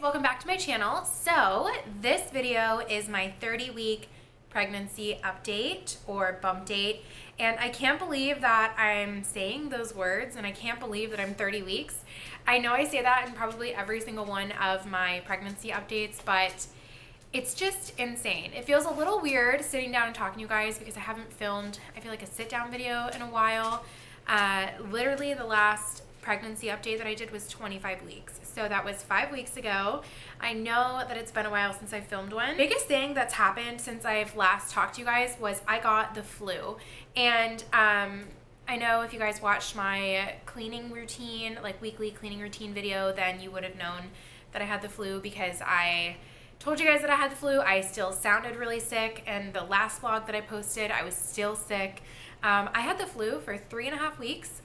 welcome back to my channel. So this video is my 30-week pregnancy update or bump date, and I can't believe that I'm saying those words, and I can't believe that I'm 30 weeks. I know I say that in probably every single one of my pregnancy updates, but it's just insane. It feels a little weird sitting down and talking to you guys because I haven't filmed, I feel like, a sit-down video in a while. Literally the last pregnancy update that I did was 25 weeks. So that was 5 weeks ago. I know that it's been a while since I filmed one. Biggest thing that's happened since I've last talked to you guys was I got the flu. And I know if you guys watched my cleaning routine, like weekly cleaning routine video, then you would have known that I had the flu because I told you guys that I had the flu. I still sounded really sick, and the last vlog that I posted, I was still sick. I had the flu for 3.5 weeks.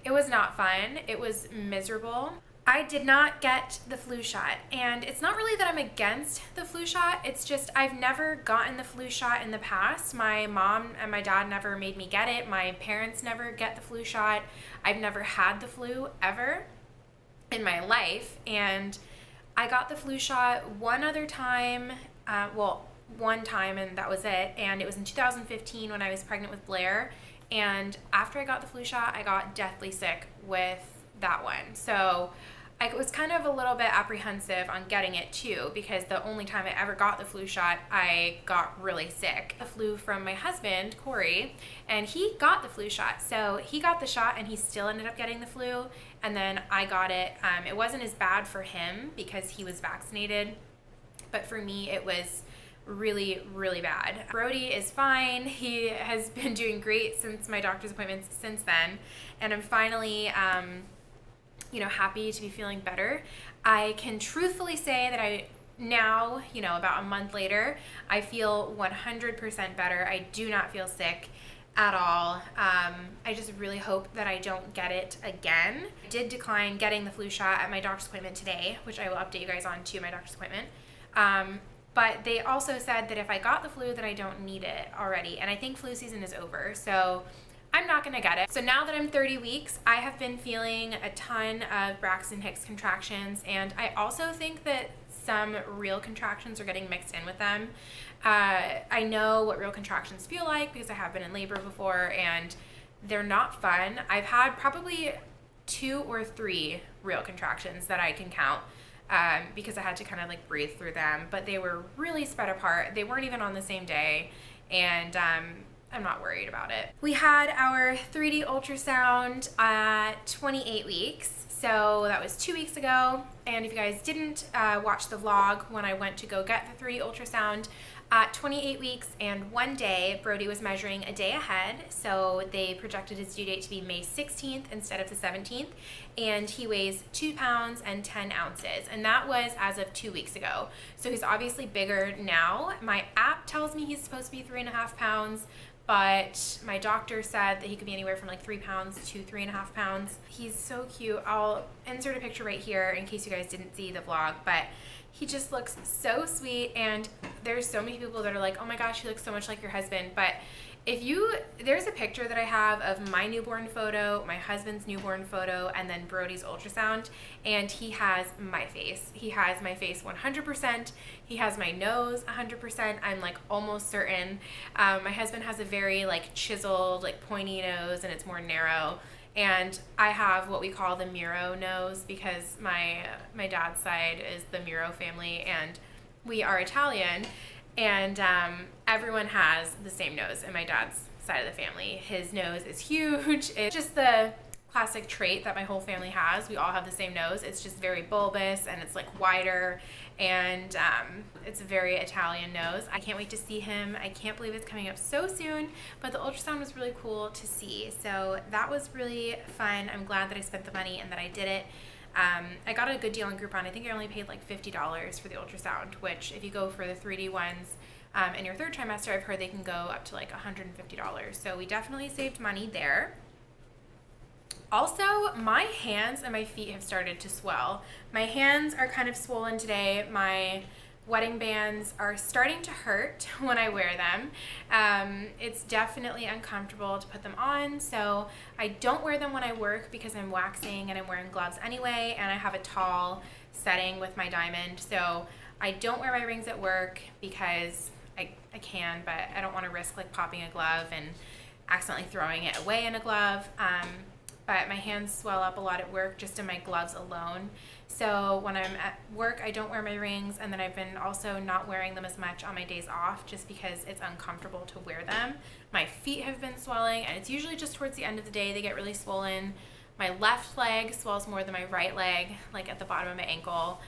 It was not fun. It was miserable. I did not get the flu shot, and it's not really that I'm against the flu shot. It's just I've never gotten the flu shot in the past. My mom and my dad never made me get it. My parents never get the flu shot. I've never had the flu ever in my life, and I got the flu shot one other time, one time, and that was it, and it was in 2015 when I was pregnant with Blair. And after I got the flu shot, I got deathly sick with that one. So I was kind of a little bit apprehensive on getting it too, because the only time I ever got the flu shot, I got really sick. The flu from my husband, Corey, and he got the flu shot. So he got the shot and he still ended up getting the flu. And then I got it. It wasn't as bad for him because he was vaccinated, but for me, it was really, really bad. Brody is fine. He has been doing great since my doctor's appointments since then, and I'm finally happy to be feeling better. I can truthfully say that I now, about a month later, I feel 100% better. I do not feel sick at all. I just really hope that I don't get it again. I did decline getting the flu shot at my doctor's appointment today, which I will update you guys on too, my doctor's appointment. But they also said that if I got the flu, that I don't need it already. And I think flu season is over, so I'm not gonna get it. So now that I'm 30 weeks, I have been feeling a ton of Braxton Hicks contractions, and I also think that some real contractions are getting mixed in with them. I know what real contractions feel like because I have been in labor before, and they're not fun. I've had probably 2 or 3 real contractions that I can count. Because I had to kind of like breathe through them, but they were really spread apart. They weren't even on the same day, and I'm not worried about it. We had our 3D ultrasound at 28 weeks, so that was 2 weeks ago. And if you guys didn't watch the vlog when I went to go get the 3D ultrasound, at 28 weeks and 1 day, Brody was measuring a day ahead, so they projected his due date to be May 16th instead of the 17th, and he weighs 2 pounds and 10 ounces, and that was as of 2 weeks ago. So he's obviously bigger now. My app tells me he's supposed to be 3.5 pounds, but my doctor said that he could be anywhere from like 3 pounds to 3.5 pounds. He's so cute. I'll insert a picture right here in case you guys didn't see the vlog, but he just looks so sweet, and there's so many people that are like, oh my gosh, he looks so much like your husband. But there's a picture that I have of my newborn photo, my husband's newborn photo, and then Brody's ultrasound, and he has my face. He has my face 100%. He has my nose 100%. I'm like almost certain. My husband has a very like chiseled, like pointy nose, and it's more narrow. And I have what we call the Miro nose because my dad's side is the Miro family, and we are Italian, and everyone has the same nose in my dad's side of the family. His nose is huge. It's just the classic trait that my whole family has. We all have the same nose. It's just very bulbous, and it's like wider, and it's a very Italian nose. I can't wait to see him. I can't believe it's coming up so soon, but the ultrasound was really cool to see. So that was really fun. I'm glad that I spent the money and that I did it. I got a good deal on Groupon. I think I only paid like $50 for the ultrasound, which if you go for the 3D ones in your 3rd trimester, I've heard they can go up to like $150. So we definitely saved money there. Also, my hands and my feet have started to swell. My hands are kind of swollen today. My wedding bands are starting to hurt when I wear them. It's definitely uncomfortable to put them on, so I don't wear them when I work because I'm waxing and I'm wearing gloves anyway, and I have a tall setting with my diamond, so I don't wear my rings at work because I can, but I don't want to risk like popping a glove and accidentally throwing it away in a glove. But my hands swell up a lot at work just in my gloves alone. So when I'm at work, I don't wear my rings, and then I've been also not wearing them as much on my days off just because it's uncomfortable to wear them. My feet have been swelling, and it's usually just towards the end of the day they get really swollen. My left leg swells more than my right leg, like at the bottom of my ankle.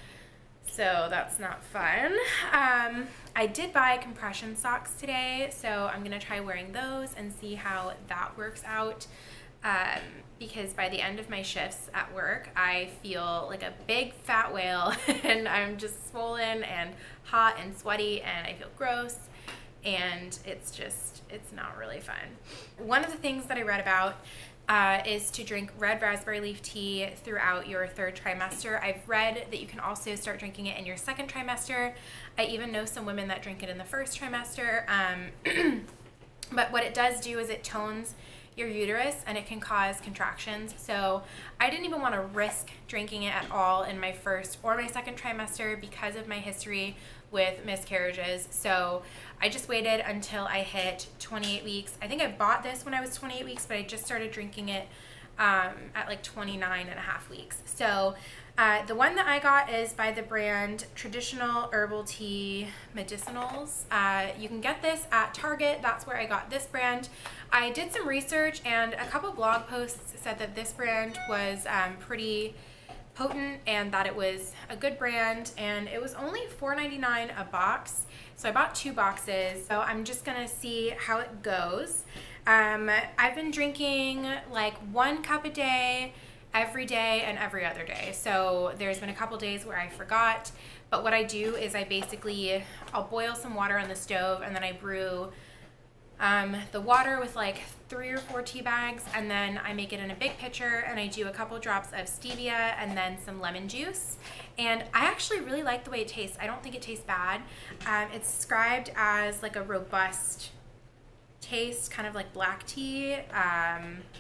So that's not fun. I did buy compression socks today, so I'm gonna try wearing those and see how that works out. Because by the end of my shifts at work, I feel like a big fat whale and I'm just swollen and hot and sweaty and I feel gross, and it's not really fun. One of the things that I read about is to drink red raspberry leaf tea throughout your 3rd trimester. I've read that you can also start drinking it in your 2nd trimester. I even know some women that drink it in the 1st trimester. But what it does do is it tones your uterus and it can cause contractions. So I didn't even want to risk drinking it at all in my 1st or my 2nd trimester because of my history with miscarriages. So I just waited until I hit 28 weeks. I think I bought this when I was 28 weeks, but I just started drinking it at like 29 and a half weeks. So the one that I got is by the brand Traditional Herbal Tea Medicinals. You can get this at Target. That's where I got this brand. I did some research, and a couple blog posts said that this brand was pretty potent and that it was a good brand, and it was only $4.99 a box. So I bought 2 boxes. So I'm just gonna see how it goes. I've been drinking like 1 cup a day, every day and every other day. So there's been a couple days where I forgot, but what I do is I'll boil some water on the stove, and then I brew the water with like 3 or 4 tea bags, and then I make it in a big pitcher, and I do a couple drops of stevia and then some lemon juice. And I actually really like the way it tastes. I don't think it tastes bad. It's described as like a robust taste, kind of like black tea,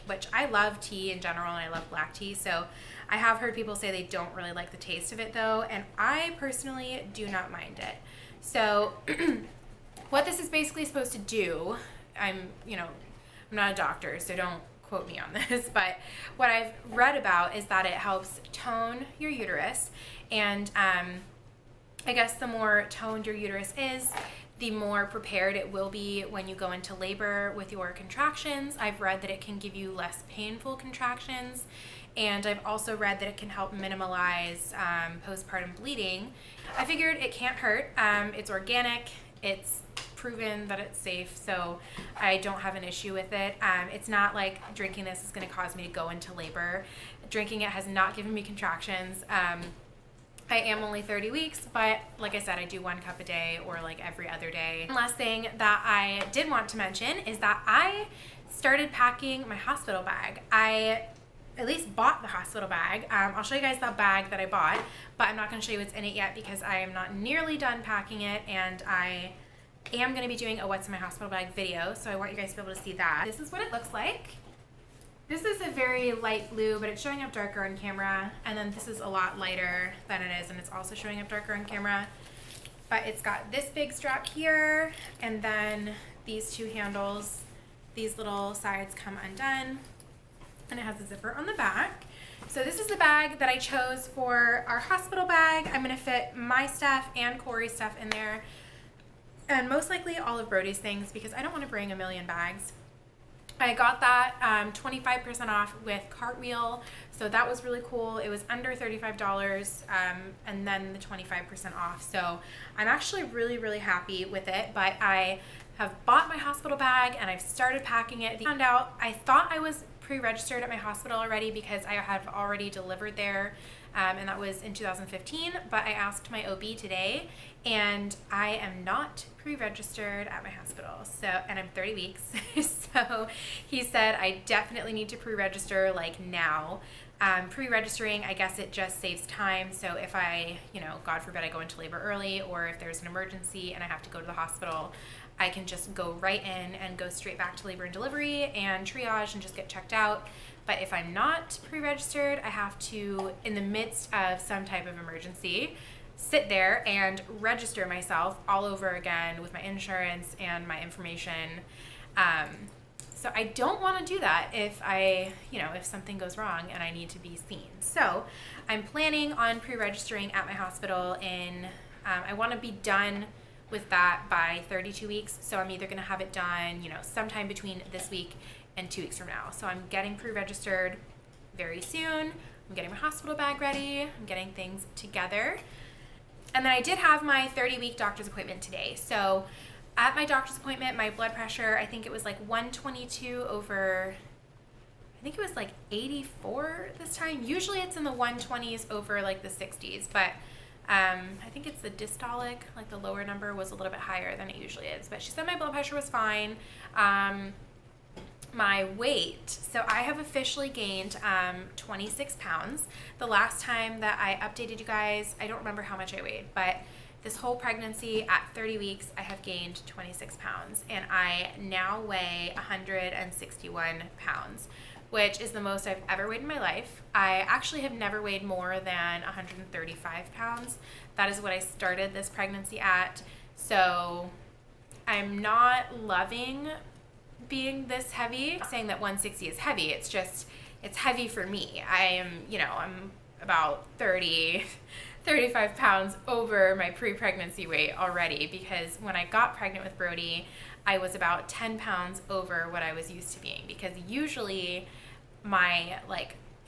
which I love tea in general, and I love black tea. So I have heard people say they don't really like the taste of it though, and I personally do not mind it. So what this is basically supposed to do, I'm not a doctor, so don't quote me on this, but what I've read about is that it helps tone your uterus, and I guess the more toned your uterus is, the more prepared it will be when you go into labor with your contractions. I've read that it can give you less painful contractions, and I've also read that it can help minimize postpartum bleeding. I figured it can't hurt. It's organic. It's proven that it's safe, so I don't have an issue with it. It's not like drinking this is going to cause me to go into labor. Drinking it has not given me contractions. I am only 30 weeks, but like I said, I do 1 cup a day or like every other day. One last thing that I did want to mention is that I started packing my hospital bag. I at least bought the hospital bag. I'll show you guys that bag that I bought, but I'm not going to show you what's in it yet because I am not nearly done packing it, and I am going to be doing a what's in my hospital bag video, so I want you guys to be able to see that. This is what it looks like. This is a very light blue, but it's showing up darker on camera, and then this is a lot lighter than it is, and it's also showing up darker on camera. But it's got this big strap here, and then these 2 handles. These little sides come undone, and it has a zipper on the back. So this is the bag that I chose for our hospital bag. I'm gonna fit my stuff and Corey's stuff in there, and most likely all of Brody's things because I don't want to bring a million bags. I got that 25% off with Cartwheel, so that was really cool. It was under $35, and then the 25% off. So I'm actually really, really happy with it, but I have bought my hospital bag and I've started packing it. I found out, I thought I was pre-registered at my hospital already because I have already delivered there, and that was in 2015, but I asked my OB today, and I am not pre-registered at my hospital, so, and I'm 30 weeks, so he said I definitely need to pre-register like now, Pre-registering, I guess it just saves time. So if I, God forbid I go into labor early, or if there's an emergency and I have to go to the hospital, I can just go right in and go straight back to labor and delivery and triage and just get checked out. But if I'm not pre-registered, I have to, in the midst of some type of emergency, sit there and register myself all over again with my insurance and my information. So I don't want to do that if if something goes wrong and I need to be seen. So I'm planning on pre-registering at my hospital I want to be done with that by 32 weeks. So I'm either going to have it done, sometime between this week and 2 weeks from now. So I'm getting pre-registered very soon. I'm getting my hospital bag ready. I'm getting things together. And then I did have my 30-week doctor's appointment today. So at my doctor's appointment, my blood pressure, I think it was like 122 over, I think it was like 84 this time. Usually it's in the 120s over like the 60s, but I think it's the systolic, like the lower number was a little bit higher than it usually is. But she said my blood pressure was fine. My weight, so I have officially gained 26 pounds. The last time that I updated you guys, I don't remember how much I weighed, but this whole pregnancy at 30 weeks, I have gained 26 pounds, and I now weigh 161 pounds, which is the most I've ever weighed in my life. I actually have never weighed more than 135 pounds. That is what I started this pregnancy at. So I'm not loving being this heavy. I'm not saying that 160 is heavy. It's just, it's heavy for me. I'm about 35 pounds over my pre-pregnancy weight already, because when I got pregnant with Brody, I was about 10 pounds over what I was used to being, because usually my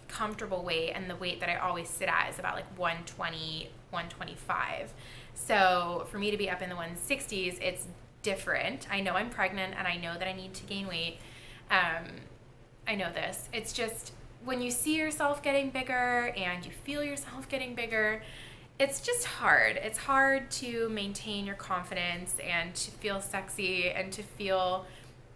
comfortable weight and the weight that I always sit at is about 120, 125. So for me to be up in the 160s, it's different. I know I'm pregnant and I know that I need to gain weight. I know this. It's just when you see yourself getting bigger and you feel yourself getting bigger, it's just hard. It's hard to maintain your confidence and to feel sexy and to feel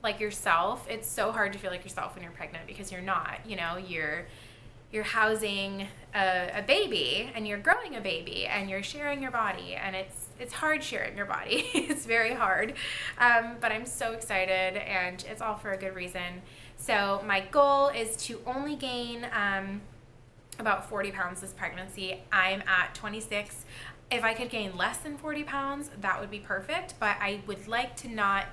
like yourself. It's so hard to feel like yourself when you're pregnant, because you're not. You're housing a baby and you're growing a baby and you're sharing your body, and it's hard sharing your body. It's very hard. But I'm so excited, and it's all for a good reason. So my goal is to only gain about 40 pounds this pregnancy. I'm at 26. If I could gain less than 40 pounds, that would be perfect, but I would like to not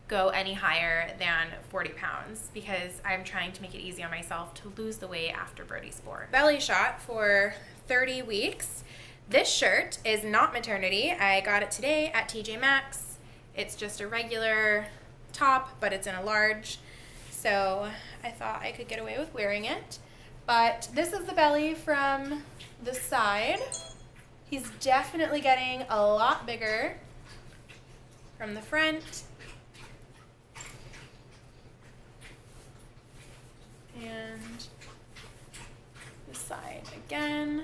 go any higher than 40 pounds, because I'm trying to make it easy on myself to lose the weight after Brody's born. Belly shot for 30 weeks. This shirt is not maternity. I got it today at TJ Maxx. It's just a regular top, but it's in a large. So I thought I could get away with wearing it. But this is the belly from the side. He's definitely getting a lot bigger from the front. And this side again.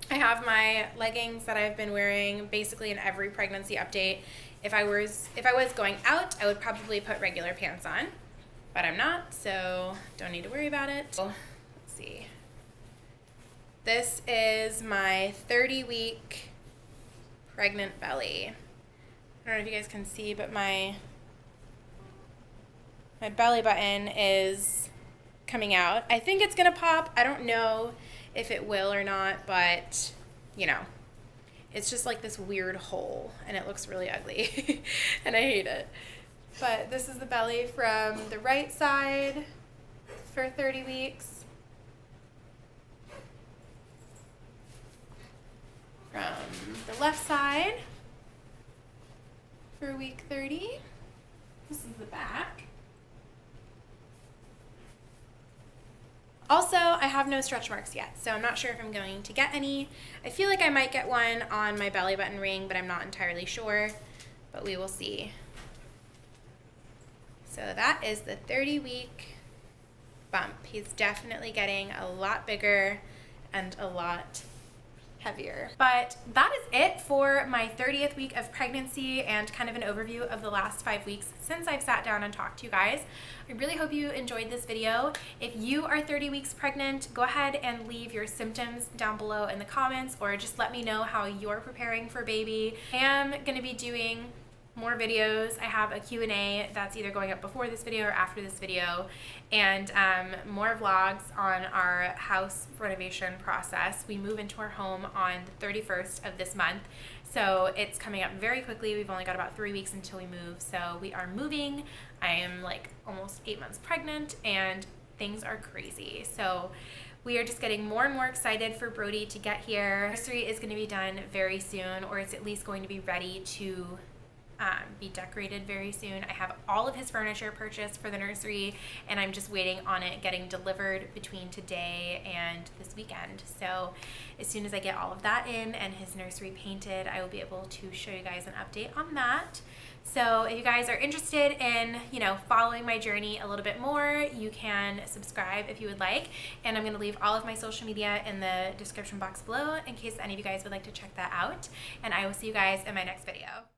I have my leggings that I've been wearing basically in every pregnancy update. If I was going out, I would probably put regular pants on, but I'm not, so don't need to worry about it. Let's see. This is my 30-week pregnant belly. I don't know if you guys can see, but my belly button is coming out. I think it's gonna pop. I don't know if it will or not, but it's just like this weird hole, and it looks really ugly and I hate it. But this is the belly from the right side for 30 weeks. From the left side for week 30. This is the back. Also, I have no stretch marks yet, so I'm not sure if I'm going to get any. I feel like I might get one on my belly button ring, but I'm not entirely sure, but we will see. So that is the 30-week bump. He's definitely getting a lot bigger and a lot heavier. But that is it for my 30th week of pregnancy and kind of an overview of the last 5 weeks since I've sat down and talked to you guys. I really hope you enjoyed this video. If you are 30 weeks pregnant, go ahead and leave your symptoms down below in the comments, or just let me know how you're preparing for baby. I am going to be doing more videos. I have a Q&A that's either going up before this video or after this video, and more vlogs on our house renovation process. We move into our home on the 31st of this month, so it's coming up very quickly. We've only got about 3 weeks until we move, so we are moving. I am like almost 8 months pregnant and things are crazy. So we are just getting more and more excited for Brody to get here. Nursery is going to be done very soon, or it's at least going to be ready to be decorated very soon. I have all of his furniture purchased for the nursery, and I'm just waiting on it getting delivered between today and this weekend. So as soon as I get all of that in and his nursery painted, I will be able to show you guys an update on that. So if you guys are interested in, following my journey a little bit more, you can subscribe if you would like. And I'm going to leave all of my social media in the description box below in case any of you guys would like to check that out. And I will see you guys in my next video.